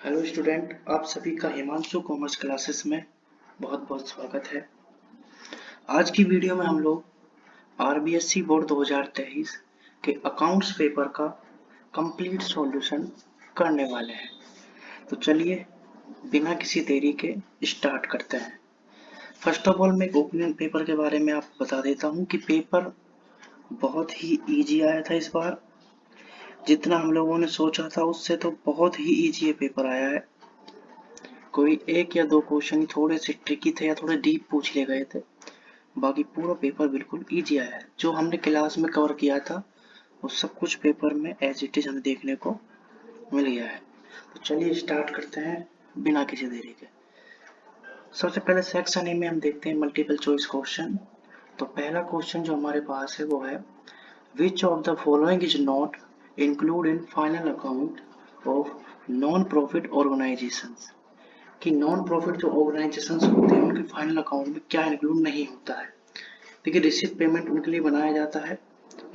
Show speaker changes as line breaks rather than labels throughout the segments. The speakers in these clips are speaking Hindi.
हेलो स्टूडेंट, आप सभी का हिमांशु कॉमर्स क्लासेस में बहुत बहुत स्वागत है। आज की वीडियो में हम लोग आरबीएससी बोर्ड 2023 के अकाउंट्स पेपर का कंप्लीट सॉल्यूशन करने वाले हैं। तो चलिए बिना किसी देरी के स्टार्ट करते हैं। फर्स्ट ऑफ ऑल मैं एक ओपिनियन पेपर के बारे में आपको बता देता हूँ कि पेपर बहुत ही इजी आया था इस बार। जितना हम लोगों ने सोचा था उससे तो बहुत ही इजी ये पेपर आया है। कोई एक या दो क्वेश्चन ही थोड़े से ट्रिकी थे या थोड़े डीप पूछ लिए गए थे, बाकी पूरा पेपर बिल्कुल इजी आया है। जो हमने क्लास में कवर किया था वो सब कुछ पेपर में एज इट इज हमें देखने को मिल गया है। तो चलिए स्टार्ट करते हैं बिना किसी देरी के। सबसे पहले सेक्शन ए में हम देखते हैं मल्टीपल चॉइस क्वेश्चन। तो पहला क्वेश्चन जो हमारे पास है वो है which of the following is not include in final account of non profit organisations. कि नॉन प्रॉफिट जो ऑर्गेनाइजेशंस होते हैं उनके फाइनल अकाउंट में क्या इंक्लूड नहीं होता है। देखिए रिसिप्ट पेमेंट उनके लिए बनाया जाता है,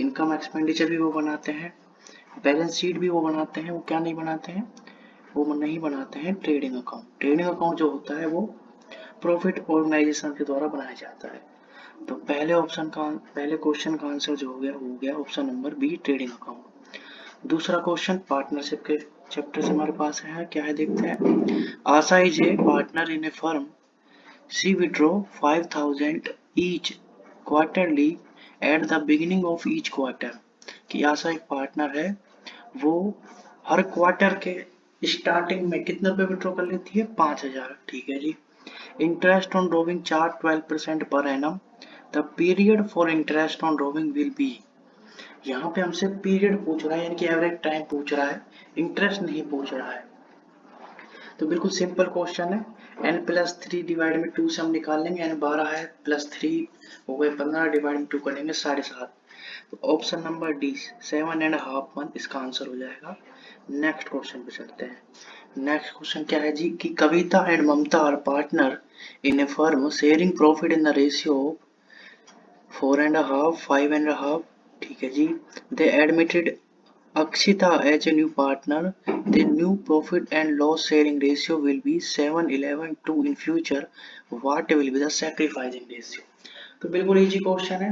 इनकम एक्सपेंडिचर भी वो बनाते हैं, बैलेंस शीट भी वो बनाते हैं। वो क्या नहीं बनाते हैं, वो नहीं बनाते हैं ट्रेडिंग अकाउंट। ट्रेडिंग अकाउंट जो होता है वो प्रॉफिट ऑर्गेनाइजेशन के द्वारा बनाया जाता है। तो पहले क्वेश्चन का आंसर जो हो गया option number B trading account. दूसरा क्वेश्चन पार्टनरशिप के चैप्टर से हमारे पास है, क्या है देखते हैं। Asha is a partner in a firm, she withdraw 5,000 each quarterly at the beginning of each quarter। कि आशा एक पार्टनर है, वो हर क्वार्टर के स्टार्टिंग में कितने रुपए विड्रॉ कर लेती है, 5,000। ठीक है जी। इंटरेस्ट ऑन ड्रॉविंग चार्ज 12% पर annum, the period for interest on drawing will be. यहाँ पे हमसे पीरियड पूछ रहा है, यानी कि एवरेज टाइम पूछ रहा है, इंटरेस्ट नहीं पूछ रहा है। तो बिल्कुल सिंपल क्वेश्चन है। n प्लस 3 डिवाइड में 2 से हम निकाल लेंगे, n 12 है प्लस 3 हो गए 15, डिवाइड में 2 करेंगे 7.5। तो ऑप्शन नंबर डी 7.5 मंथ इसका आंसर हो जाएगा। नेक्स्ट क्वेश्चन पे चलते हैं। नेक्स्ट क्वेश्चन क्या है जी कि Kavita and Mamta are partner in a firm sharing profit in the ratio 4.5 5.5। ठीक है जी। They admitted Akshita as a new partner, the new profit and loss sharing ratio will be 7:11 in future. What will be the sacrificing ratio? तो बिल्कुल इजी क्वेश्चन है।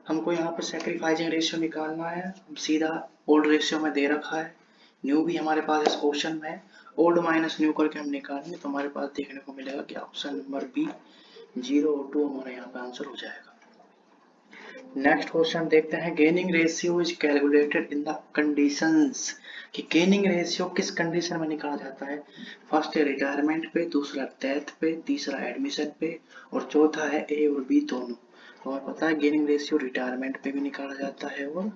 हमको यहाँ पे सैक्रिफाइसिंग रेशियो निकालना है। सीधा ओल्ड रेशियो में दे रखा है, न्यू भी हमारे पास इस क्वेश्चन में है। ओल्ड माइनस न्यू करके हम निकालेंगे तो हमारे पास देखने को मिलेगा कि ऑप्शन नंबर बी 0 और 2 हमारा यहाँ पे आंसर हो जाएगा। नेक्स्ट क्वेश्चन देखते हैं। Gaining ratio is calculated in the conditions. कि गेनिंग रेशियो किस कंडीशन में निकाला जाता है। फर्स्ट है रिटायरमेंट पे, दूसरा डेथ पे, तीसरा एडमिशन पे और चौथा है ए और बी दोनों। तो हमें पता है गेनिंग रेशियो रिटायरमेंट पे भी निकाला जाता है और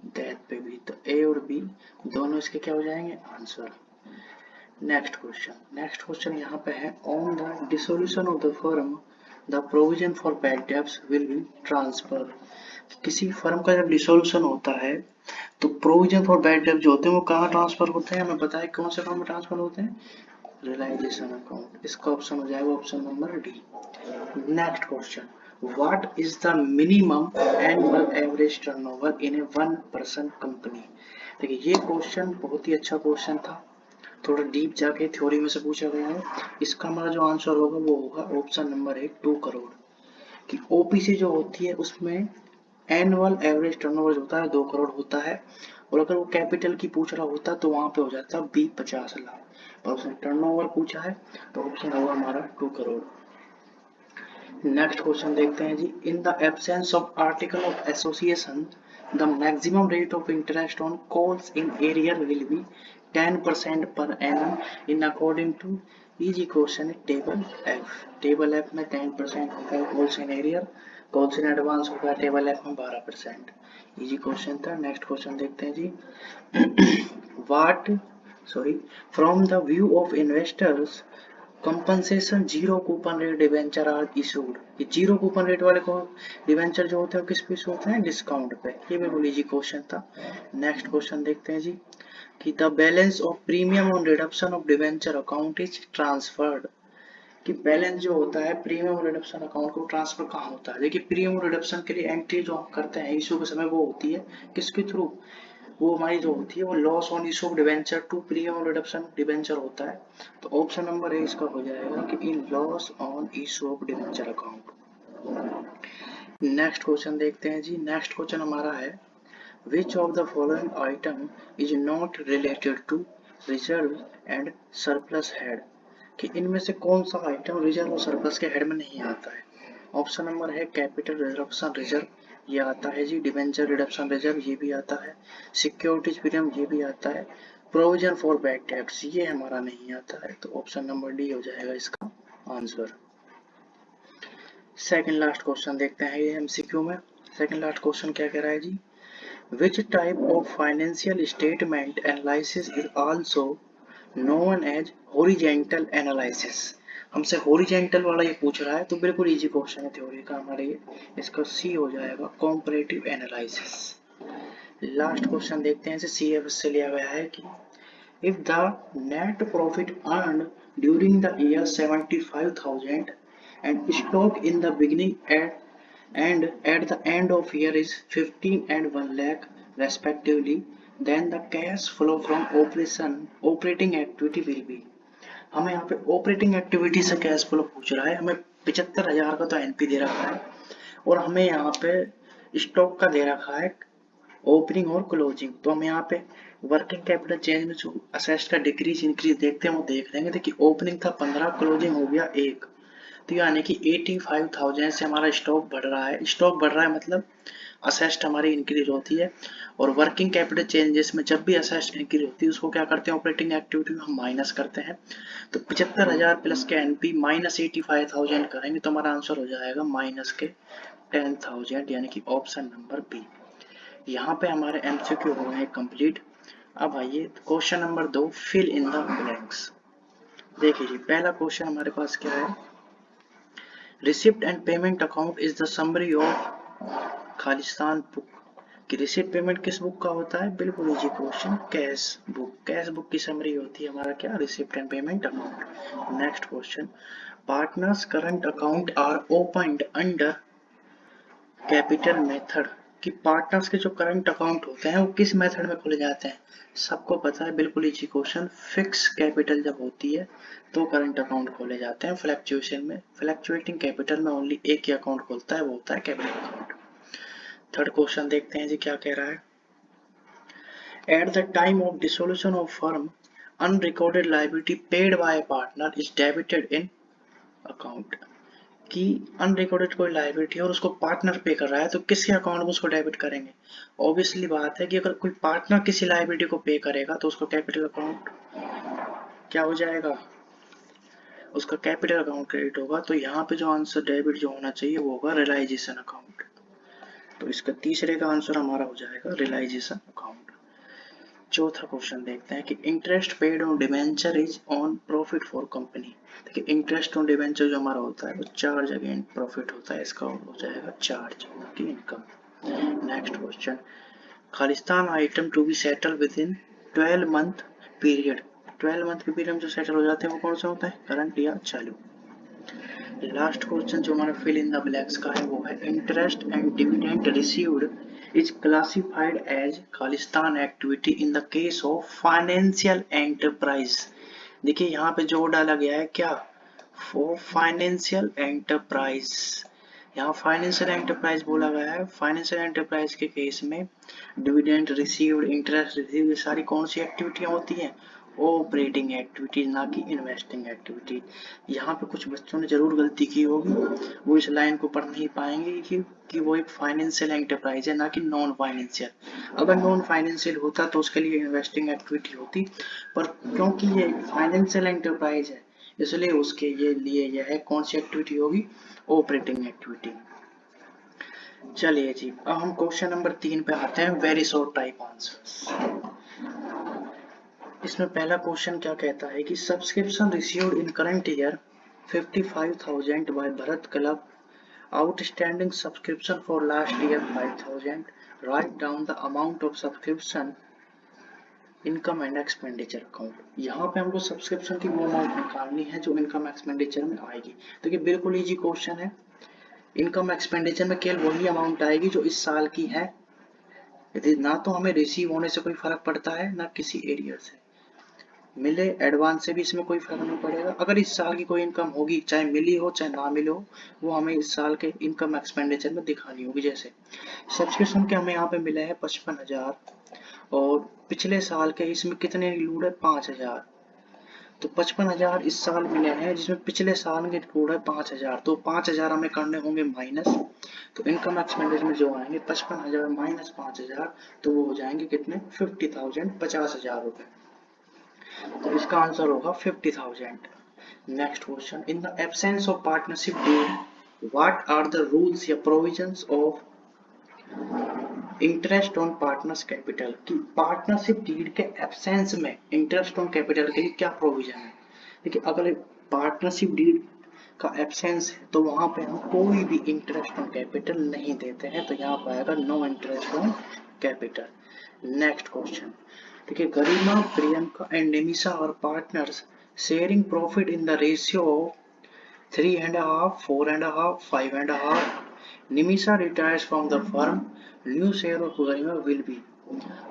डेथ पे भी। तो ए और बी दोनों इसके क्या हो जाएंगे, आंसर। नेक्स्ट क्वेश्चन यहाँ पे है on the dissolution of the firm the provision for bad debts will be transfer. किसी फर्म का जब डिसोल्यूशन होता है तो प्रोविजन फॉर बैड डेब्ट जो होते हैं वो कहाँ ट्रांसफर होते हैं, हमें पता है कौन से फर्म में ट्रांसफर होते हैं, रियलाइजेशन अकाउंट। इसका ऑप्शन हो जाएगा option number D. Next question what is the minimum annual average turnover in A 1% company. देखिए ये क्वेश्चन बहुत ही अच्छा क्वेश्चन था, थोड़ा डीप जाके थ्योरी में से पूछा गया है। इसका हमारा जो आंसर होगा वो होगा ऑप्शन नंबर 1 2 करोड़। कि ओपीसी जो होती है उसमें एनुअल एवरेज टर्नओवर होता है 2 करोड़ होता है, और अगर वो कैपिटल की पूछ रहा होता तो वहां पे हो जाता बी 50 लाख। और उसने टर्नओवर पूछा है तो ऑप्शन होगा हमारा 2 करोड़। नेक्स्ट क्वेश्चन देखते हैं जी। In the absence of article of association the maximum rate of interest on calls in arrear will be 10% per annum in according to. Easy question है टेबल एफ। टेबल एफ में 10% होगा calls in arrear, calls in advance होगा टेबल एफ में 12%। इजी क्वेश्चन था। नेक्स्ट क्वेश्चन देखते हैं जी। What from the view of investors compensation zero coupon rate debenture are issued. ये जीरो कूपन रेट वाले को डिवेंचर जो होते हैं किस पे इशू होते हैं, डिस्काउंट पे। ये बिल्कुल इजी क्वेश्चन था। नेक्स्ट क्वेश्चन देखते हैं जी कि the balance of premium on reduction of debenture account is transferred. कि बैलेंस जो होता है प्रीमियम रिडक्शन अकाउंट को ट्रांसफर कहाँ होता है। देखिए प्रीमियम रिडक्शन के लिए एंट्री जो हम करते हैं इशू के समय वो होती है किसके थ्रू, वो हमारी जो होती है वो loss on issue of debenture to premium reduction debenture होता है। तो ऑप्शन नंबर ए इसका हो जाएगा कि in loss on issue of debenture account. Next question देखते हैं जी। नेक्स्ट क्वेश्चन हमारा है which of the following item is not related to reserve and surplus head, कि इनमें से कौन सा आइटम रिजर्व और सरप्लस के हेड में नहीं आता है। ऑप्शन नंबर है कैपिटल रिडक्शन रिजर्व, ये आता है जी। डिवेंचर रिडक्शन रिजर्व, ये भी आता है। सिक्योरिटीज प्रीमियम, ये भी आता है। प्रोविजन फॉर बैड टैक्स, ये हमारा नहीं आता है। तो ऑप्शन नंबर डी हो जाएगा इसका आंसर। सेकंड लास्ट क्वेश्चन देखते हैं ये एमसीक्यू में। सेकंड लास्ट क्वेश्चन क्या कह रहा है जी, which type of financial statement analysis is also known as horizontal analysis। हमसे horizontal वाला ये पूछ रहा है, तो बिल्कुल इजी क्वेश्चन है थ्योरी का हमारे ये। इसका सी हो जाएगा comparative analysis। लास्ट क्वेश्चन देखते हैं, इसे सीएफएस से लिया गया है कि if the net profit earned during the year 75,000 and stock in the beginning and at the end of year is 15 and 1 lakh respectively, then the cash flow from operating activity will be। हमें यहाँ पे ऑपरेटिंग एक्टिविटी से कैश फ्लो पूछ रहा है। हमें 75,000 का तो एनपी दे रखा है और हमें यहाँ पे स्टॉक का दे रखा है ओपनिंग और क्लोजिंग। तो हम यहाँ पे वर्किंग कैपिटल चेंज में जो असेट्स का डिक्रीज इंक्रीज देखते हैं वो देख लेंगे। देखिए ओपनिंग था 15, क्लोजिंग हो गया 1, तो यानी कि 85,000 से हमारा स्टॉक बढ़ रहा है। स्टॉक बढ़ रहा है मतलब असेस्ट हमारी इंक्रीज होती है। और वर्किंग कैपिटल चेंजेस में जब भी असेस्ट इंक्रीज होती है उसको क्या करते हैं, ऑपरेटिंग एक्टिविटी में हम माइनस करते हैं। तो 75,000 प्लस के एनपी माइनस 85,000 करेंगे तो हमारा आंसर हो जाएगा माइनस के 10,000, यानी कि ऑप्शन नंबर बी। यहाँ पे हमारे एमसीक्यू हो गए कंप्लीट। अब आइए question number 2, fill in the blanks. देखिए जी, पहला क्वेश्चन हमारे पास क्या है, receipt and payment account is the summary of खालिस्तान बुक, कि रिसिप्ट पेमेंट किस बुक का होता है, बिल्कुल easy question, cash book. Cash book की समरी होती है हमारा क्या, receipt and payment account. Next question, partners current account are opened under capital method, कि पार्टनर्स के जो करंट अकाउंट होते हैं वो किस मेथड में खोले जाते हैं, सबको पता है, बिल्कुल इजी क्वेश्चन। फिक्स कैपिटल जब होती है तो करंट अकाउंट खोले जाते हैं। फ्लैक्चुएशन में, फ्लैक्चुएटिंग कैपिटल में ओनली एक ही अकाउंट खोलता है, वो होता है कैपिटल अकाउंट। थर्ड क्वेश्चन देखते हैं जी क्या कह रहा है, eight the time of dissolution of firm unrecorded liability paid by partner is debited in account, कि अनरिकॉर्डेड कोई लायबिलिटी है और उसको पार्टनर पे कर रहा है तो किसके अकाउंट में उसको डेबिट करेंगे। ऑब्वियसली बात है कि अगर कोई पार्टनर किसी लायबिलिटी को पे करेगा तो उसका कैपिटल अकाउंट क्या हो जाएगा, उसका कैपिटल अकाउंट क्रेडिट होगा। तो यहाँ पे जो आंसर डेबिट जो होना चाहिए वो होगा रियलाइजेशन अकाउंट। तो इसका तीसरे का आंसर हमारा हो जाएगा रियलाइजेशन अकाउंट। चौथा क्वेश्चन देखते हैं कि interest paid on debenture is on profit for company. देखिए इंटरेस्ट ऑन डिबेंचर जो हमारा होता है वो चार्ज अगेन प्रॉफिट होता है, इसका हो जाएगा चार्ज की इनकम। नेक्स्ट क्वेश्चन, खालिस्तान item to be settle within 12 month period. 12 month के पीरियड में जो सेटल हो जाते हैं वो कौन सा होता है, करंट या चालू। लास्ट क्वेश्चन जो हमारा फिल इन द ब्लैंक्स का है वो है interest and dividend received is classified as Khalistan activity in the case of financial enterprise. देखिए यहाँ पे जोर डाला गया है क्या, फॉर फाइनेंशियल एंटरप्राइज। यहाँ फाइनेंशियल एंटरप्राइज बोला गया है। फाइनेंशियल एंटरप्राइज के केस में डिविडेंड रिसीव्ड, इंटरेस्ट रिसीव्ड, ये सारी कौन सी एक्टिविटियां होती हैं, ऑपरेटिंग एक्टिविटीज, ना कि इन्वेस्टिंग एक्टिविटी। यहाँ पे कुछ बच्चों ने जरूर गलती की होगी, वो इस लाइन को पढ़ नहीं पाएंगे कि वो एक फाइनेंशियल एंटरप्राइज है ना कि नॉन फाइनेंशियल। अगर नॉन फाइनेंशियल होता तो उसके लिए इन्वेस्टिंग एक्टिविटी होती, पर क्योंकि ये फाइनेंशियल एंटरप्राइज है इसलिए उसके ये लिए यह है कौन सी एक्टिविटी होगी, ऑपरेटिंग एक्टिविटी। चलिए जी, अब हम क्वेश्चन नंबर 3 पे आते हैं, वेरी शॉर्ट टाइप आंसर्स। इसमें पहला क्वेश्चन क्या कहता है कि subscription received in current year 55,000 by Bharat club, outstanding subscription for last year 5,000, write down the amount of subscription income and expenditure account. यहाँ पे हमको सब्सक्रिप्शन की वो अमाउंट निकालनी है जो इनकम एक्सपेंडिचर में आएगी। तो ये बिल्कुल इजी क्वेश्चन है। इनकम एक्सपेंडिचर में केवल वही अमाउंट आएगी जो इस साल की है यदि ना तो हमें रिसीव होने से कोई फर्क पड़ता है ना किसी एरिया से, मिले एडवांस से भी इसमें कोई फर्क नहीं पड़ेगा। अगर इस साल की कोई इनकम होगी, चाहे मिली हो चाहे ना मिली हो, वो हमें इस साल के इनकम एक्सपेंडिचर में दिखानी होगी। जैसे सब्सक्रिप्शन के हमें यहाँ पे मिला है 55,000, और पिछले साल के इसमें कितने इंक्लूड है, 5,000। तो 55,000 इस साल मिले हैं जिसमें पिछले साल के इंक्लूड है 5,000, तो 5,000 हमें करने होंगे माइनस। तो इनकम एक्सपेंडिचर में जो आएंगे 55,000 माइनस 5,000, तो वो हो जाएंगे कितने, 50,000, 50,000 रुपए। तो इसका आंसर होगा 50,000। Next question, in the absence of partnership deed what are the rules या provisions of interest on partners capital? की पार्टनरशिप डीड के एब्सेंस में इंटरेस्ट ऑन कैपिटल के लिए क्या प्रोविजन है? देखिए, अगर पार्टनरशिप डीड का एब्सेंस है तो वहां पे हम कोई भी इंटरेस्ट ऑन कैपिटल नहीं देते हैं, तो यहाँ पर आएगा no interest on capital. Next question, देखिए, गरिमा, प्रियंका एंड निमिषा और partners sharing profit in the ratio of 3.5, 4.5, 5.5. Nimisha retires from the firm. New share of Garima will be.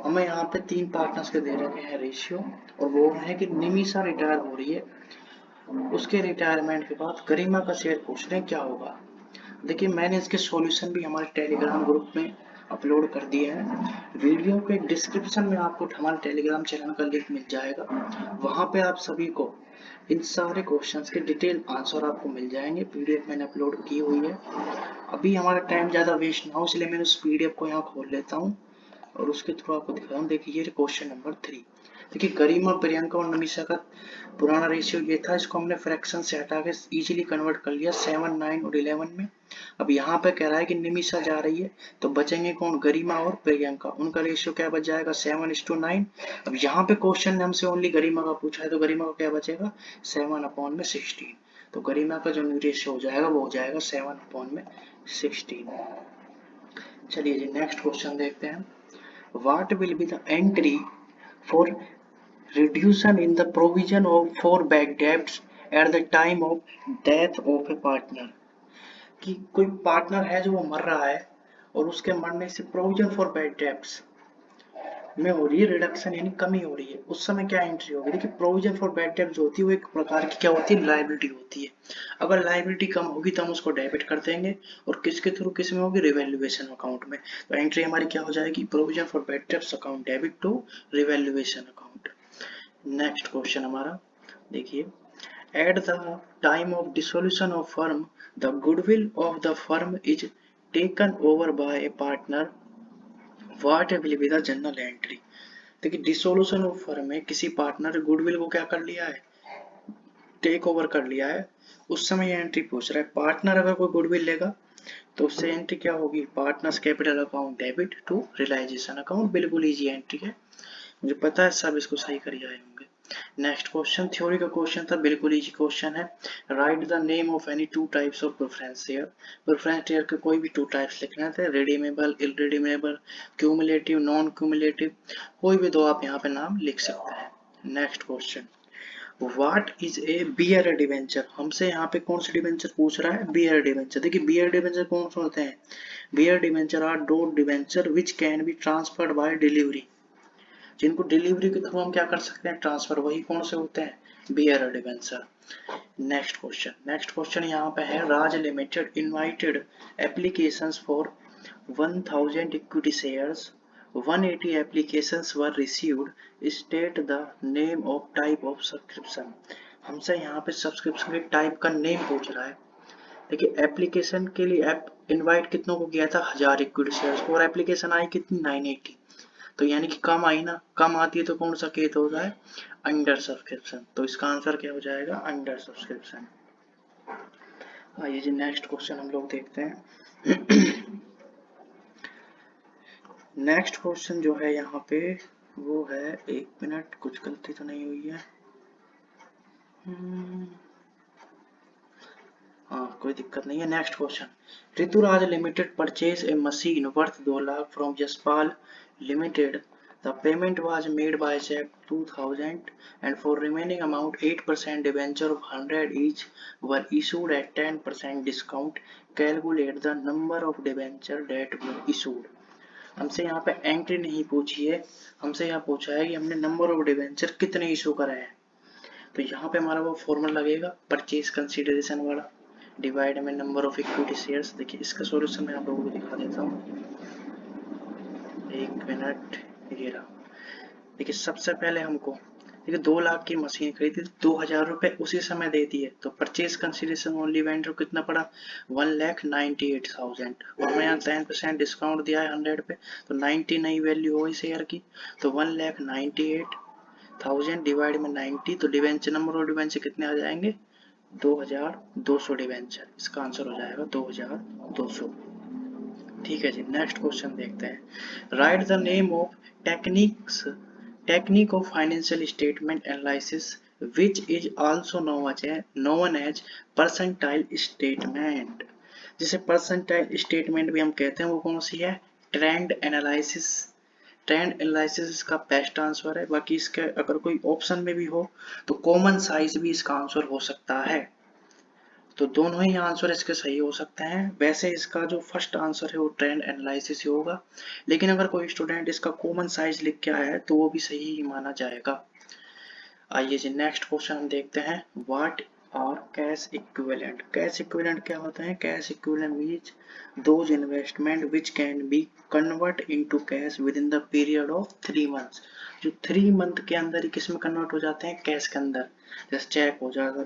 हमें यहाँ पे 3 पार्टनर्स के दे रखे हैं रेशियो, और वो है कि निमिषा रिटायर हो रही है, उसके रिटायरमेंट के बाद गरिमा का शेयर पूछ रहे हैं क्या होगा। देखिए, मैंने इसके सॉल्यूशन भी हमारे टेलीग्राम ग्रुप में अपलोड कर दिए हैं। वीडियो के डिस्क्रिप्शन में आपको हमारे टेलीग्राम चैनल का लिंक मिल जाएगा, वहां पे आप सभी को इन सारे क्वेश्चंस के डिटेल आंसर आपको मिल जाएंगे। पीडीएफ मैंने अपलोड की हुई है। अभी हमारा टाइम ज़्यादा वेस्ट ना हो इसलिए मैंने उस पीडीएफ को यहाँ खोल लेता हूँ और उसके थ्रू आपको दिखा रहा हूँ। देखिए, ये क्वेश्चन नंबर 3। देखिए, गरिमा, प्रियंका और नमिषा का पुराना रेशियो ये था, इसको हमने फ्रैक्शन से हटा के इजीली कन्वर्ट कर लिया 7, 9 और 11 में। अब यहाँ पे कह रहा है कि निमिषा जा रही है, तो बचेंगे कौन, गरिमा और प्रियंका। उनका रेशियो क्या बच जाएगा, 7:9। अब यहाँ पे क्वेश्चन ने हमसे ओनली गरिमा का पूछा है, तो गरिमा का क्या बचेगा, 7/16। तो गरिमा का जो रेशियो हो जाएगा वो हो जाएगा 7/16। चलिए जी, नेक्स्ट क्वेश्चन देखते हैं। What will be the entry for reduction in the provision of for bad debts at the time of death of a partner? कि कोई पार्टनर है जो वो मर रहा है और उसके मरने से प्रोविजन फॉर बैड डेब्ट्स में हो रही है रिडक्शन, यानी कमी हो रही है, उस समय क्या एंट्री होगी। देखिए, प्रोविजन फॉर बैड डेब्ट जो होती है वो एक प्रकार की क्या होती है, लायबिलिटी होती है। अगर लायबिलिटी कम होगी तो हम उसको डेबिट कर देंगे, और किसके थ्रू, किस में होगी, रिवैल्यूएशन अकाउंट में। तो एंट्री हमारी क्या हो जाएगी, provision for bad debts account debit to revaluation account. Next question हमारा देखिए, at the time of dissolution of firm the goodwill of the firm is taken over by a partner, what will be the journal entry? देखिए, डिसोल्यूशन ऑफ फर्म में किसी पार्टनर गुडविल को क्या कर लिया है, टेक ओवर कर लिया है, उस समय ये एंट्री पूछ रहा है। पार्टनर अगर कोई गुडविल लेगा तो उससे एंट्री क्या होगी, partners capital account debit to realisation account. बिल्कुल इजी एंट्री है, मुझे पता है सब इसको सही कर आए होंगे। नेक्स्ट क्वेश्चन थ्योरी का क्वेश्चन था, बिल्कुल इजी क्वेश्चन है। Right the name of any 2 types of preference share. Preference share के कोई भी 2 टाइप्स लिखने थे, redeemable, irredeemable, cumulative, non cumulative, कोई भी 2 आप यहाँ पे नाम लिख सकते हैं। Next question, what is a bearer debenture? हमसे यहाँ पे कौन सा डिवेंचर पूछ रहा है, बियर डिवेंचर। देखिए, बियर डिवेंचर कौन से होते हैं, bearer debenture are those debenture which can be transferred by delivery, जिनको डिलीवरी के थ्रू हम क्या कर सकते हैं, ट्रांसफर, वही कौन से होते हैं, बियर डिवेंचर। नेक्स्ट क्वेश्चन यहाँ पे है, Raj limited invited applications for 1000 equity shares, 180 applications were received, state the name of type of subscription। हमसे यहाँ पे सब्सक्रिप्शन के टाइप का नेम पूछ रहा है। देखिए, एप्लीकेशन के लिए ऐप इनवाइट कितनों को किया था, 1000 इक्विटी शेयर्स को, और एप्लीकेशन आई कितनी, 980। तो यानी कि कम आई ना, कम आती है तो कौन सा केस होता है, अंडर सब्सक्रिप्शन। तो इसका आंसर क्या हो जाएगा, अंडर सब्सक्रिप्शन। आइए जी, नेक्स्ट क्वेश्चन हम लोग देखते हैं। नेक्स्ट क्वेश्चन जो है यहाँ पे वो है, 1 मिनट, कुछ गलती तो नहीं हुई है, हाँ कोई दिक्कत नहीं है। Next question, Rituraj limited purchase a machine worth 2 lakh from Jaspal limited, the payment was made by cheque 2000 and for remaining amount 8% debenture of 100 each were issued at 10% discount, calculate the number of debenture that were issued। हमसे यहाँ पे एंट्री नहीं पूछी है, हमसे यहाँ पूछा है कि हमने नंबर ऑफ डिवेंचर कितने इशू कराए हैं। तो यहाँ पे हमारा वो फॉर्मूला लगेगा परचेज कंसिडरेशन वाला, डिवाइड में नंबर ऑफ इक्विटी शेयर्स। देखिए इसका सॉल्यूशन मैं आप लोगों को दिखा देता हूँ, एक मिनट। ये रहा। देखिए सबसे पहले हमको देखिए 2 लाख की मशीन खरीदी, 2,000 रुपए उसी समय दे दिए, तो परचेज कंसिडरेशन ओनली वेंडर कितना पड़ा, 1,98,000। और हमें यहाँ 10% डिस्काउंट दिया है 100 पे, तो 90 नई वैल्यू हो शेयर की, तो 1,98,000 डिवाइड में 90, तो डिवेंचर नंबर ऑफ डिवेंचर कितने आ जाएंगे, 2,200 डिवेंचर। इसका आंसर हो जाएगा 2,200। ठीक है जी, नेक्स्ट क्वेश्चन देखते हैं। Right the name of technique of financial statement analysis which is also known as percentile statement. जिसे परसेंटाइल स्टेटमेंट भी हम कहते हैं, वो कौन सी है, ट्रेंड एनालिसिस। ट्रेंड एनालिसिस इसका बेस्ट आंसर है। बाकी इसके अगर कोई ऑप्शन में भी हो तो कॉमन साइज भी इसका आंसर हो सकता है। तो दोनों ही आंसर इसके सही हो सकते हैं। वैसे इसका जो फर्स्ट आंसर है वो ट्रेंड एनालिसिस ही होगा, लेकिन अगर कोई स्टूडेंट इसका कॉमन साइज लिख के आया है तो वो भी सही ही माना जाएगा। आइए जी नेक्स्ट क्वेश्चन हम देखते हैं। What are cash equivalent. Cash equivalent क्या होता है, cash equivalent means those investment which can be convert into cash within the period of 3 months. जो 3 मंथ के अंदर ही किस में कन्वर्ट हो जाते हैं, कैश के अंदर। जैसे चेक हो जाता है,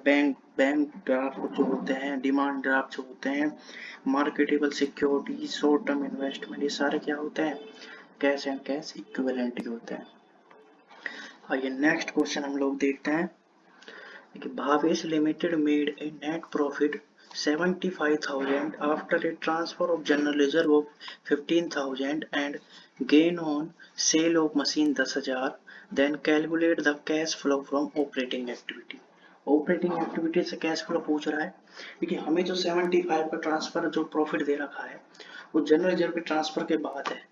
बैंक ड्राफ्ट जो होते हैं, डिमांड ड्राफ्ट जो होते हैं, marketable security, short term investment, ये सारे क्या होते हैं, कैश एंड कैश इक्विवेलेंट ही होते हैं। आइए नेक्स्ट क्वेश्चन हम लोग देखते हैं। देखिए Bhavesh limited made a net profit 75,000 after a transfer of general reserve of 15,000 and gain on sale of machine 10,000। Then calculate the cash flow from operating activity. Operating activity से कैश फ्लो पूछ रहा है। देखिए हमें जो 75 का ट्रांसफर जो प्रॉफिट दे रखा है वो जनरल रिजर्व के ट्रांसफर के बाद है,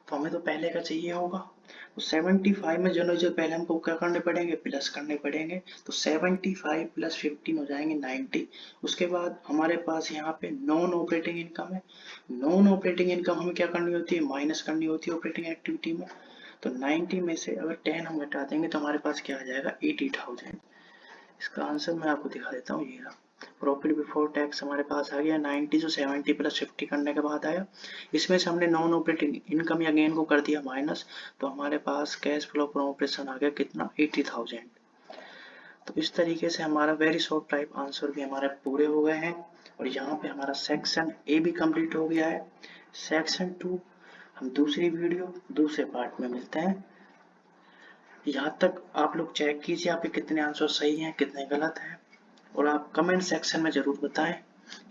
तो हमें तो पहले का चाहिए होगा। तो 75 में जनरल रिजर्व पहले हमको क्या करने पड़ेंगे, प्लस करने पड़ेंगे। तो 75 प्लस 15 हो जाएंगे 90। उसके बाद हमारे पास यहाँ पे नॉन ऑपरेटिंग इनकम है। नॉन ऑपरेटिंग इनकम हमें क्या करनी होती है, माइनस करनी होती है ऑपरेटिंग एक्टिविटी में। तो 90 में से अगर 10 हम हटा देंगे तो हमारे पास क्या आ जाएगा, 80,000। इसका आंसर मैं आपको दिखा देता हूँ, ये रहा। प्रॉफिट बिफोर टैक्स हमारे पास आ गया 90, जो 70 प्लस 50 करने के बाद आया। इसमें से हमने नॉन ऑपरेटिंग इनकम या गेन को कर दिया माइनस, तो हमारे पास कैश फ्लो फ्रॉम ऑपरेशन आ गया कितना, 80,000। तो इस तरीके से हमारा वेरी शॉर्ट टाइप आंसर भी हमारे पूरे हो गए हैं। और यहाँ पे हमारा सेक्शन ए भी कंप्लीट हो गया है। सेक्शन 2 हम दूसरी वीडियो दूसरे पार्ट में मिलते हैं। यहाँ तक आप लोग चेक कीजिए आपके कितने आंसर सही हैं, कितने गलत हैं, और आप कमेंट सेक्शन में जरूर बताएं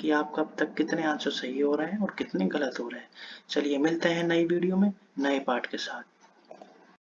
कि आपका अब तक कितने आंसर सही हो रहे हैं और कितने गलत हो रहे हैं। चलिए मिलते हैं नई वीडियो में नए पार्ट के साथ।